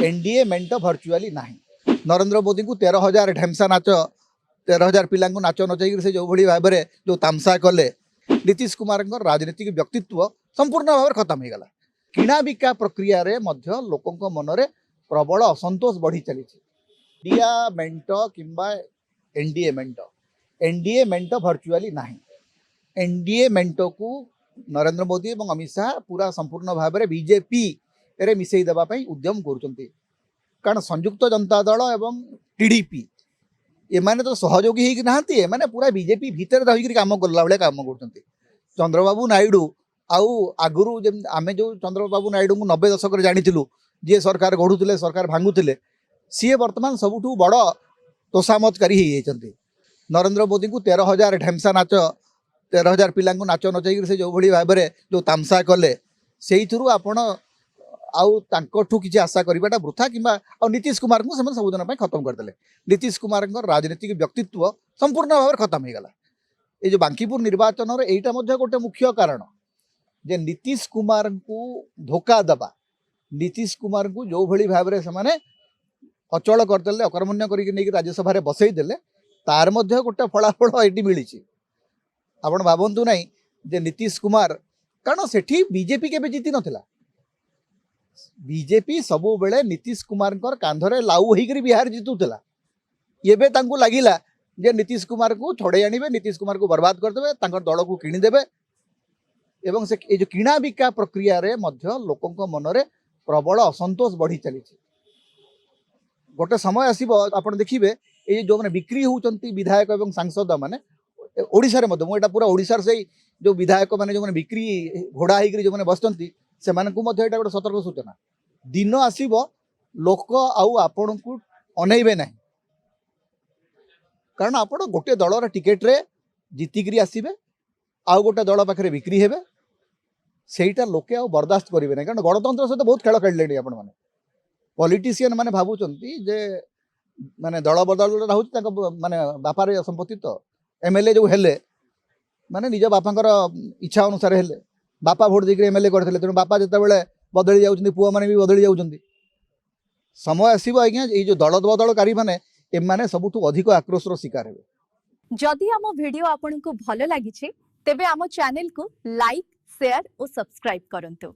NDA मेंट भर्चुआली ना नरेंद्र मोदी को 13,000 ढेमसा नाच 13,000 पिला नाच नचाई से जो भाई भाव में जो तामसा कले नीतीश कुमार राजनीतिक व्यक्तित्व संपूर्ण भाव में खत्म हो गला। किणा बिका प्रक्रिया रे मध्य लोकों मन में प्रबल असंतोष बढ़ी चली इंडिया मेंट किंबा एनडीए मेंट भर्चुआली ना एनडीए मेंट को नरेंद्र मोदी और अमित शाह पूरा संपूर्ण भाव में बीजेपी रे मिसई देवाई उद्यम कर कारण संयुक्त जनता दल एवं टीडीपी एमाने तो सहयोगी होगी नहांती एमाने पूरा बीजेपी भितर रही काम कला भाई काम कर चंद्रबाबू नायडू आउ आगुरी आम जो चंद्रबाबू नायडू को 90 दशक जानीलु जी सरकार गढ़ुले सरकार भांगुले सी बर्तमान सबुठ बड़ तोषामतकारी होती नरेंद्र मोदी को 13,000 ढेमसा नाच 13,000 पिला नाच नचाई से जो भाई भाव में जो तामसा कले से आपण आउ किसी आशा करवाटा वृथा कि नीतीश कुमार को सबुदिन खत्म करदे। नीतीश कुमार राजनीतिक व्यक्तित्व संपूर्ण भाव में खत्म हो गला। ये जो बांकीपुर निर्वाचन यहीटा गोटे मुख्य कारण जे नीतीश कुमार को धोखा दबा नीतीश कुमार को जो भली भाव में से अचल करदे अकर्मण्य करके राज्यसभा बसई देले तार मध्य गोटे फलाफल ये मिली आपण भावतु ना जे नीतीश कुमार कारण सेठी बीजेपी के जीति नथिला बीजेपी सबु बेले नीतीश कुमार कांधरे लाउ होकर बिहार जितुला एबे तांको लागिला जे नीतीश कुमार को छड़े आनिबे नीतीश कुमार को बर्बाद करदेबे दल को किणीदेवे एवं से जो किणा बिका प्रक्रिया रे मध्य लोकों मन में प्रबल असंतोष बढ़ी चली गोटे समय आसो आप देखिए ये जो मैंने बिक्री होती विधायक और सांसद मैंने ओडिशा रे मध्य मुझे पूरा ओडिशा से जो विधायक मैंने जो बिक्री घोड़ा होकर जो मैंने बसती से गोटे सतर्क सूचना दिन आसब लोक आपण को अनैबे ना कारण आप गोटे दलर टिकेट रे जीतिकी आसबे आउ गोटे दल पाखे बिक्री हेबे सेटा लोके आ बर्दाश्त करेंगे ना कारण गणतंत्र सहित बहुत खेल खेलिले आपण मैंने पॉलिटिशियन माने भावुचंती जे माने दल बदल माने बापार संपत्ति तो एमएलए जो हेले माने निज बापांकर इच्छा अनुसार हेले बापा भोट देकर एमएलए करते तेणु बापा जिते बदली जाऊँ पुआ मैंने भी बदली जाऊँ समय आसो आज्ञा ये जो दल बदलकारी मैंने एमाने सबुठु अधिक आक्रोशर शिकार हेबे। जदि आम वीडियो आपन को भल लागिছে तेबे आम चैनल को लाइक शेयर और सब्सक्राइब करंतु।